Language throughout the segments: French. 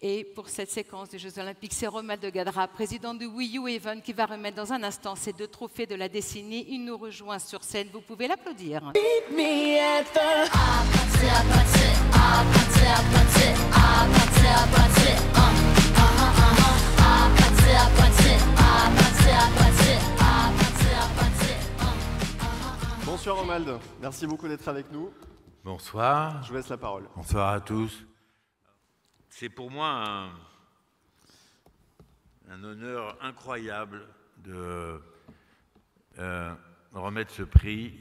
Et pour cette séquence des Jeux Olympiques, c'est Romald de Gadra, président de Wii U Even, qui va remettre dans un instant ces 2 trophées de la décennie. Il nous rejoint sur scène, vous pouvez l'applaudir. Bonsoir Romald, merci beaucoup d'être avec nous. Bonsoir. Je vous laisse la parole. Bonsoir à tous. C'est pour moi un honneur incroyable de remettre ce prix.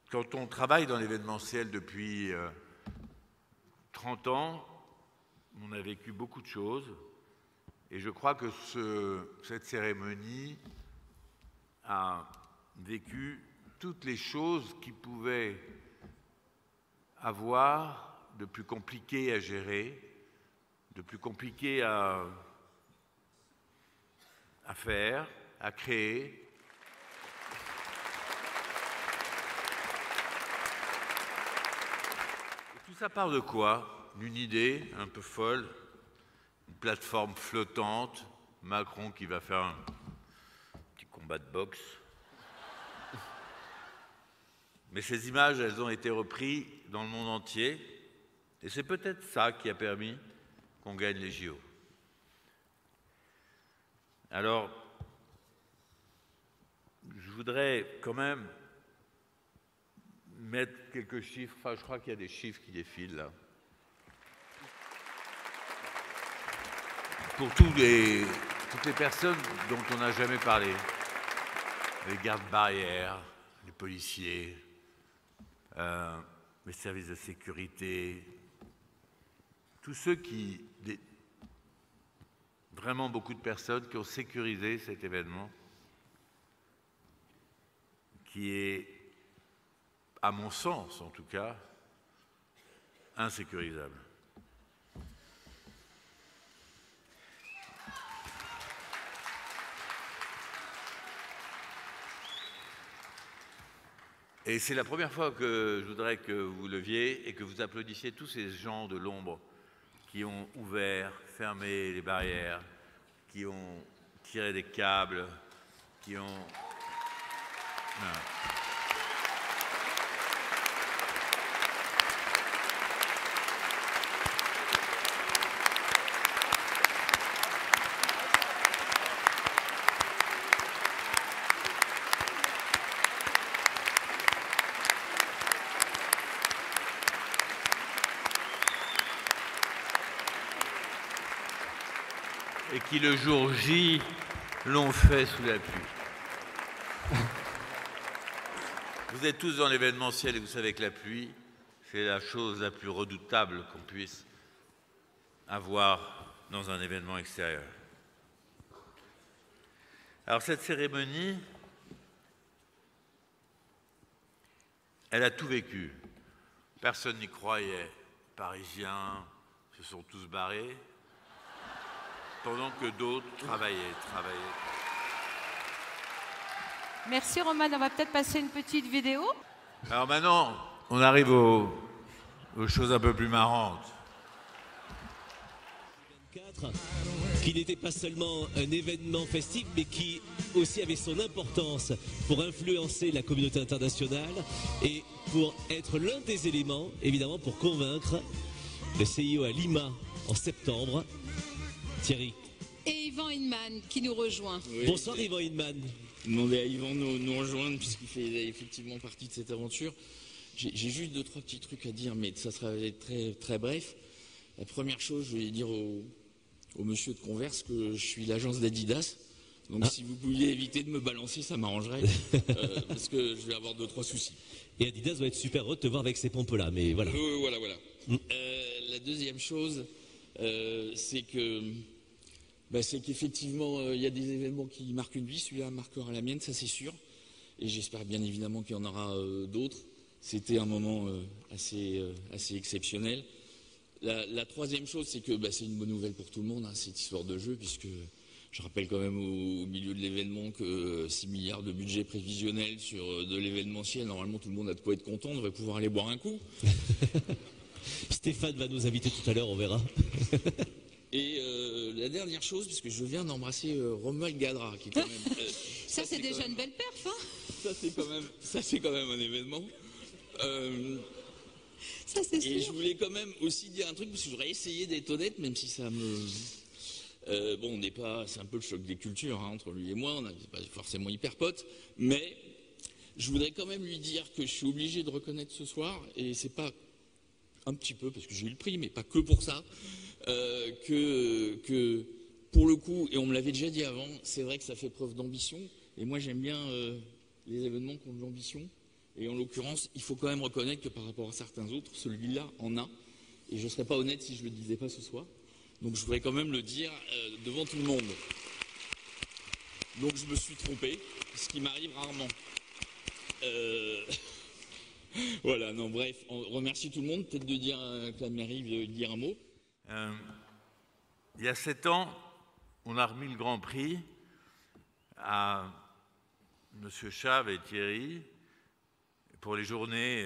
Quand on travaille dans l'événementiel depuis 30 ans, on a vécu beaucoup de choses. Et je crois que cette cérémonie a vécu toutes les choses qui pouvaient avoir de plus compliqué à gérer, de plus compliqué à faire, à créer. Et tout ça part de quoi? D'une idée un peu folle, une plateforme flottante, Macron qui va faire un petit combat de boxe. Mais ces images, elles ont été reprises dans le monde entier, et c'est peut-être ça qui a permis qu'on gagne les JO. Alors, je voudrais quand même mettre quelques chiffres, enfin je crois qu'il y a des chiffres qui défilent là. Pour toutes les personnes dont on n'a jamais parlé, les gardes-barrières, les policiers, les services de sécurité, tous ceux vraiment beaucoup de personnes qui ont sécurisé cet événement, qui est, à mon sens en tout cas, insécurisable. Et c'est la première fois que je voudrais que vous leviez et que vous applaudissiez tous ces gens de l'ombre qui ont ouvert, fermé les barrières, qui ont tiré des câbles, qui ont... Non. Et qui, le jour J, l'ont fait sous la pluie. Vous êtes tous dans l'événementiel et vous savez que la pluie, c'est la chose la plus redoutable qu'on puisse avoir dans un événement extérieur. Alors cette cérémonie, elle a tout vécu. Personne n'y croyait. Parisiens se sont tous barrés, pendant que d'autres travaillaient. Merci Romald, on va peut-être passer une petite vidéo. Alors maintenant, on arrive aux choses un peu plus marrantes. Qui n'était pas seulement un événement festif, mais qui aussi avait son importance pour influencer la communauté internationale et pour être l'un des éléments, évidemment, pour convaincre le CIO à Lima en septembre. Thierry. Et Yvan Hinman qui nous rejoint. Oui, bonsoir Yvan Hinman. Demander à Yvan de nous rejoindre puisqu'il fait effectivement partie de cette aventure. J'ai juste 2-3 petits trucs à dire, mais ça sera très, très bref. La première chose, je vais dire au monsieur de Converse que je suis l'agence d'Adidas. Donc si vous pouviez éviter de me balancer, ça m'arrangerait. Parce que je vais avoir 2-3 soucis. Et Adidas va être super heureux de te voir avec ces pompes-là, mais voilà. Voilà. La deuxième chose, c'est qu'effectivement, il y a des événements qui marquent une vie. Celui-là marquera la mienne, ça c'est sûr. Et j'espère bien évidemment qu'il y en aura d'autres. C'était un moment assez exceptionnel. La troisième chose, c'est que c'est une bonne nouvelle pour tout le monde, hein, cette histoire de jeu, puisque je rappelle quand même au milieu de l'événement que 6 milliards de budget prévisionnel sur de l'événementiel, normalement tout le monde a de quoi être content, on devrait pouvoir aller boire un coup. Stéphane va nous inviter tout à l'heure, on verra. dernière chose, puisque je viens d'embrasser Romuald Gadra, qui est quand même... Ça, c'est déjà une belle perf, hein. Ça, c'est quand même un événement. Ça, c'est Et je sûr. voulais quand même aussi dire un truc, parce que j'aurais essayé d'être honnête, même si ça me... bon, on n'est pas... C'est un peu le choc des cultures, hein, entre lui et moi, on n'est pas forcément hyper potes, mais je voudrais quand même lui dire que je suis obligé de reconnaître ce soir, et c'est pas un petit peu, parce que j'ai eu le prix, mais pas que pour ça, que pour le coup, et on me l'avait déjà dit avant, c'est vrai que ça fait preuve d'ambition, et moi j'aime bien les événements qui ont de l'ambition, et en l'occurrence, il faut quand même reconnaître que par rapport à certains autres, celui-là en a, et je ne serais pas honnête si je ne le disais pas ce soir, donc je voudrais quand même le dire devant tout le monde. Donc je me suis trompé, ce qui m'arrive rarement. Voilà, non, bref, on remercie tout le monde, peut-être de dire que la mairie veut dire un mot. Il y a 7 ans, on a remis le Grand Prix à M. Chave et Thierry pour les Journées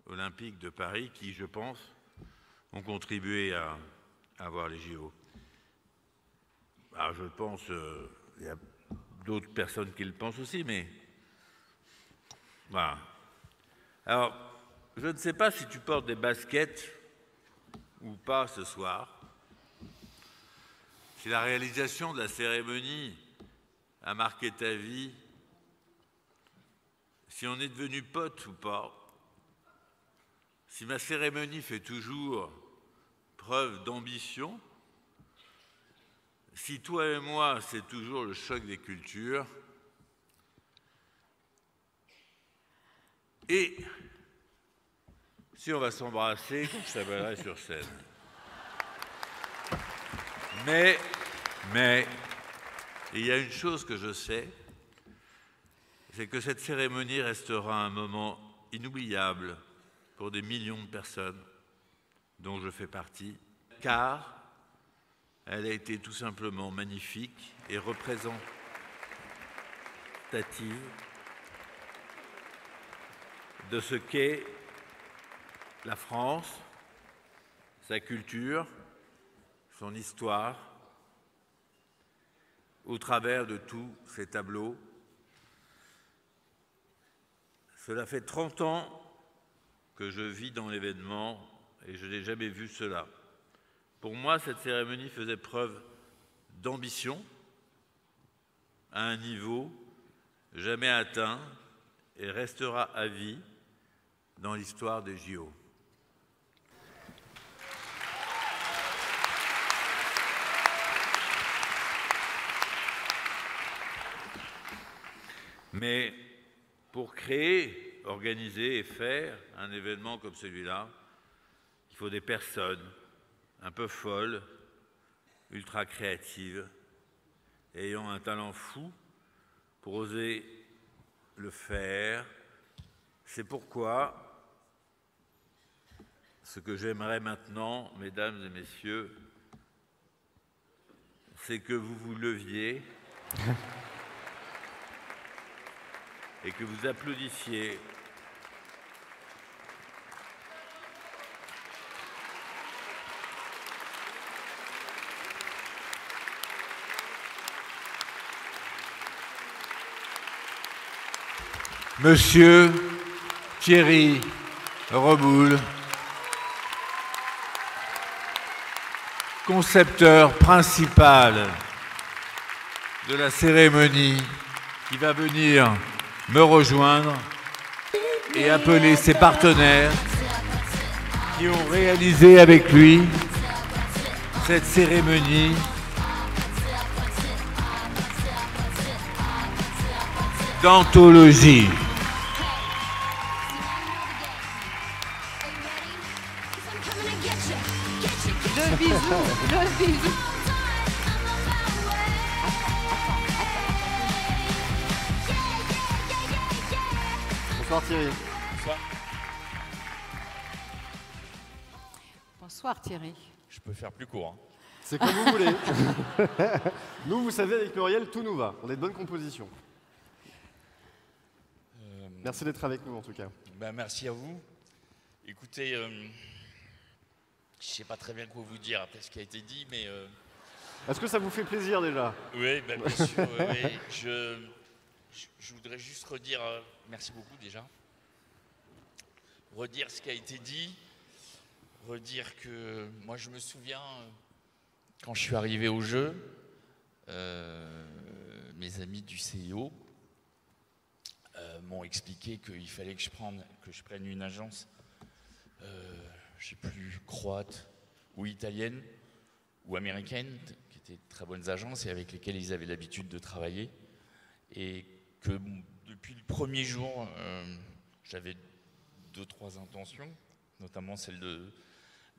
olympiques de Paris qui, je pense, ont contribué à avoir les JO. Alors, je pense, il y a d'autres personnes qui le pensent aussi, mais voilà. Alors, je ne sais pas si tu portes des baskets ou pas ce soir. Si la réalisation de la cérémonie a marqué ta vie, si on est devenu potes ou pas, si ma cérémonie fait toujours preuve d'ambition, si toi et moi, c'est toujours le choc des cultures, et si on va s'embrasser, je t'appellerai sur scène. Mais, il y a une chose que je sais, c'est que cette cérémonie restera un moment inoubliable pour des millions de personnes dont je fais partie, car elle a été tout simplement magnifique et représentative de ce qu'est la France, sa culture, son histoire, au travers de tous ces tableaux. Cela fait 30 ans que je vis dans l'événement et je n'ai jamais vu cela. Pour moi, cette cérémonie faisait preuve d'ambition à un niveau jamais atteint et restera à vie dans l'histoire des JO. Mais pour créer, organiser et faire un événement comme celui-là, il faut des personnes un peu folles, ultra créatives, ayant un talent fou pour oser le faire. C'est pourquoi ce que j'aimerais maintenant, mesdames et messieurs, c'est que vous vous leviez et que vous applaudissiez Monsieur Thierry Reboul, concepteur principal de la cérémonie, qui va venir me rejoindre et appeler ses partenaires qui ont réalisé avec lui cette cérémonie d'anthologie. Le bisou, le bisou. Bonsoir Thierry. Bonsoir Thierry. Je peux faire plus court. Hein. C'est comme vous voulez. Nous, vous savez, avec Muriel, tout nous va. On est de bonne composition. Merci d'être avec nous, en tout cas. Ben, merci à vous. Écoutez, je ne sais pas très bien quoi vous dire après ce qui a été dit, mais Est-ce que ça vous fait plaisir déjà? Oui, ben, bien sûr. Oui. Je voudrais juste redire, merci beaucoup déjà, redire ce qui a été dit, redire que moi je me souviens, quand je suis arrivé au jeu, mes amis du CIO m'ont expliqué qu'il fallait que je prenne une agence, je ne sais plus, croate ou italienne ou américaine, qui étaient de très bonnes agences et avec lesquelles ils avaient l'habitude de travailler. Et que depuis le premier jour, j'avais 2-3 intentions, notamment celle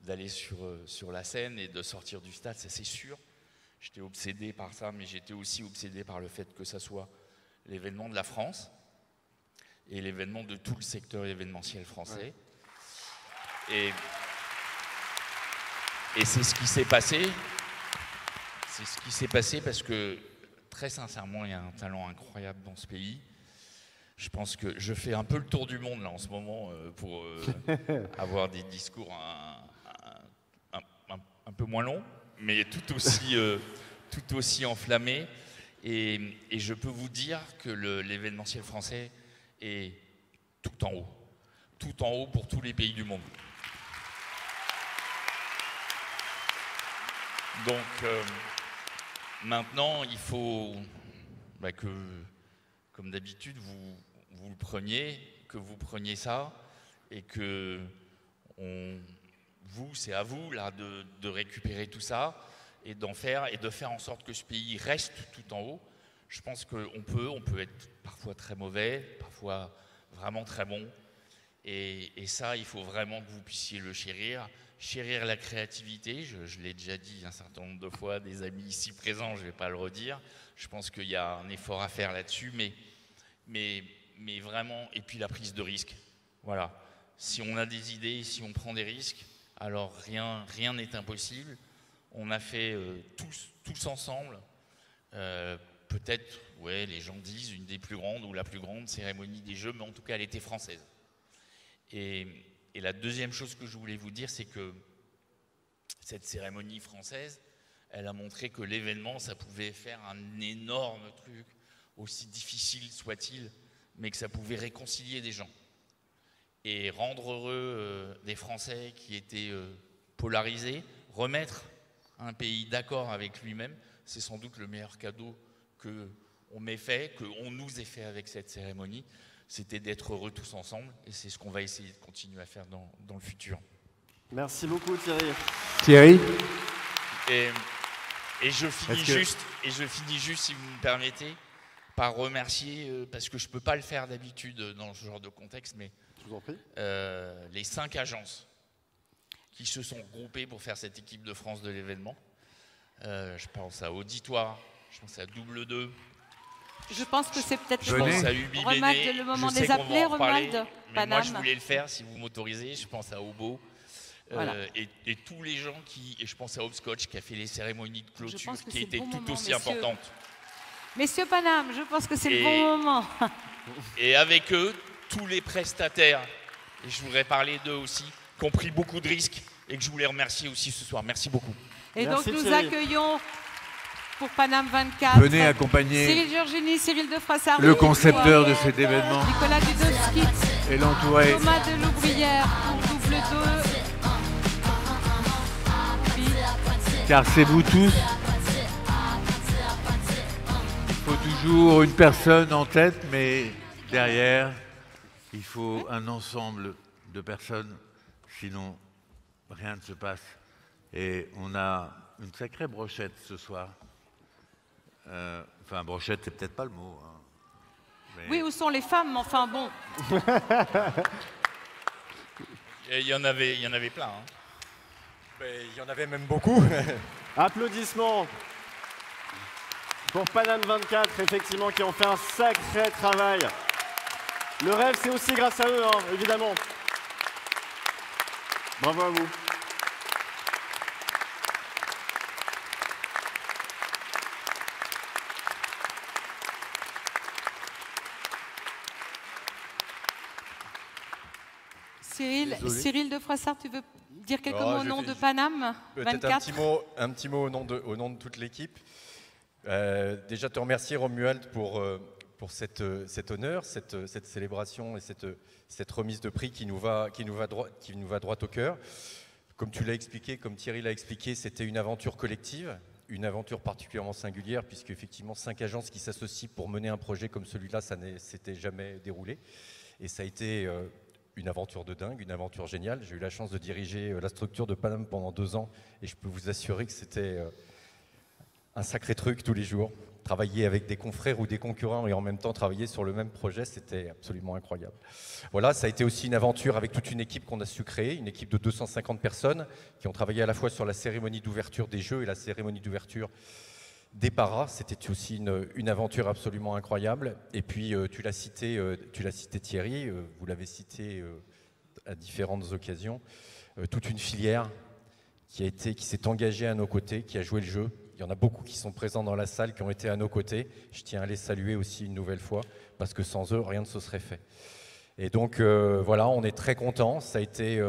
d'aller sur la scène et de sortir du stade, ça c'est sûr. J'étais obsédé par ça, mais j'étais aussi obsédé par le fait que ça soit l'événement de la France et l'événement de tout le secteur événementiel français. Ouais. Et c'est ce qui s'est passé. C'est ce qui s'est passé parce que, très sincèrement, il y a un talent incroyable dans ce pays. Je pense que je fais un peu le tour du monde là en ce moment pour avoir des discours un peu moins longs, mais tout aussi enflammés. Et je peux vous dire que l'événementiel français est tout en haut pour tous les pays du monde. Donc maintenant, il faut que, comme d'habitude, vous le preniez, que vous preniez ça, et que c'est à vous là de récupérer tout ça et de faire en sorte que ce pays reste tout en haut. Je pense qu'on peut être parfois très mauvais, parfois vraiment très bon, et ça, il faut vraiment que vous puissiez le chérir la créativité. Je l'ai déjà dit un certain nombre de fois, des amis ici présents, je ne vais pas le redire. Je pense qu'il y a un effort à faire là-dessus, mais vraiment, et puis la prise de risque. Voilà. Si on a des idées, si on prend des risques, alors rien n'est impossible. On a fait tous ensemble, peut-être, ouais, les gens disent une des plus grandes ou la plus grande cérémonie des Jeux, mais en tout cas, elle était française. Et la deuxième chose que je voulais vous dire, c'est que cette cérémonie française, elle a montré que l'événement, ça pouvait faire un énorme truc, aussi difficile soit-il, mais que ça pouvait réconcilier des gens et rendre heureux des Français qui étaient polarisés, remettre un pays d'accord avec lui-même. C'est sans doute le meilleur cadeau qu'on m'ait fait, qu'on nous ait fait avec cette cérémonie. C'était d'être heureux tous ensemble, et c'est ce qu'on va essayer de continuer à faire dans le futur. Merci beaucoup Thierry. Thierry. Et je finis juste, si vous me permettez, par remercier, parce que je ne peux pas le faire d'habitude dans ce genre de contexte, mais je vous en prie. Les 5 agences qui se sont regroupées pour faire cette équipe de France de l'événement. Je pense à Auditoire, je pense à Double 2. Je pense que c'est peut-être le moment des appeler, Romuald. Mais moi, je voulais le faire, si vous m'autorisez. Je pense à Obo. Voilà. Et tous les gens et je pense à Hopscotch qui a fait les cérémonies de clôture qui étaient tout moment, aussi importantes. Messieurs Paname, je pense que c'est le bon moment. Et avec eux, tous les prestataires, et je voudrais parler d'eux aussi, qui ont pris beaucoup de risques et que je voulais remercier aussi ce soir. Merci beaucoup. Et merci donc nous accueillons pour Paname 24. Venez accompagner Cyril Giorgini, Cyril de Froissart, le concepteur de cet événement. Nicolas Dudowski et l'entouré. Thomas Deloubrière pour Double 2. Car c'est vous tous. Il faut toujours une personne en tête, mais derrière, il faut un ensemble de personnes, sinon rien ne se passe. Et on a une sacrée brochette ce soir. Enfin, brochette, c'est peut-être pas le mot. Hein. Mais... Oui, où sont les femmes? Enfin bon. Il y en avait plein. Hein. Il y en avait même beaucoup. Applaudissements pour Paname 24, effectivement, qui ont fait un sacré travail. Le rêve, c'est aussi grâce à eux, hein, évidemment. Bravo à vous. Cyril de Froissart, tu veux dire quelques mots au nom de Paname 24? Un petit mot au nom de toute l'équipe. Déjà te remercier Romuald pour cet honneur, cette célébration et cette remise de prix qui nous va droit au cœur. Comme tu l'as expliqué, comme Thierry l'a expliqué, c'était une aventure collective, une aventure particulièrement singulière, puisque effectivement 5 agences qui s'associent pour mener un projet comme celui-là, ça ne s'était jamais déroulé. Et ça a été une aventure de dingue, une aventure géniale. J'ai eu la chance de diriger la structure de Paname pendant 2 ans, et je peux vous assurer que c'était un sacré truc tous les jours. Travailler avec des confrères ou des concurrents et en même temps travailler sur le même projet, c'était absolument incroyable. Voilà, ça a été aussi une aventure avec toute une équipe qu'on a su créer, une équipe de 250 personnes qui ont travaillé à la fois sur la cérémonie d'ouverture des Jeux et la cérémonie d'ouverture des Paras. C'était aussi une aventure absolument incroyable. Et puis, tu l'as cité Thierry, vous l'avez cité à différentes occasions, toute une filière qui s'est engagée à nos côtés, qui a joué le jeu. Il y en a beaucoup qui sont présents dans la salle, qui ont été à nos côtés. Je tiens à les saluer aussi une nouvelle fois, parce que sans eux, rien ne se serait fait. Et donc, voilà, on est très contents. Ça a été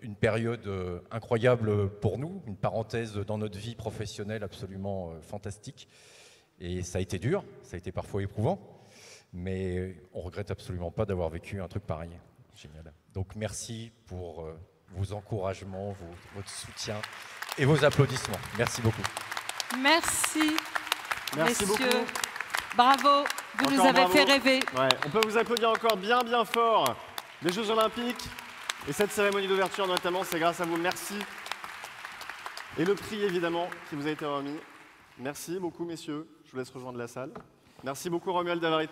une période incroyable pour nous, une parenthèse dans notre vie professionnelle absolument fantastique. Et ça a été dur, ça a été parfois éprouvant, mais on ne regrette absolument pas d'avoir vécu un truc pareil. Génial. Donc, merci pour vos encouragements, votre soutien et vos applaudissements. Merci beaucoup. Merci, Merci messieurs. beaucoup. Bravo, vous nous avez fait rêver. Ouais, on peut vous applaudir encore bien fort. Les Jeux Olympiques et cette cérémonie d'ouverture notamment, c'est grâce à vous. Merci. Et le prix évidemment qui vous a été remis. Merci beaucoup messieurs. Je vous laisse rejoindre la salle. Merci beaucoup Romuald d'avoir été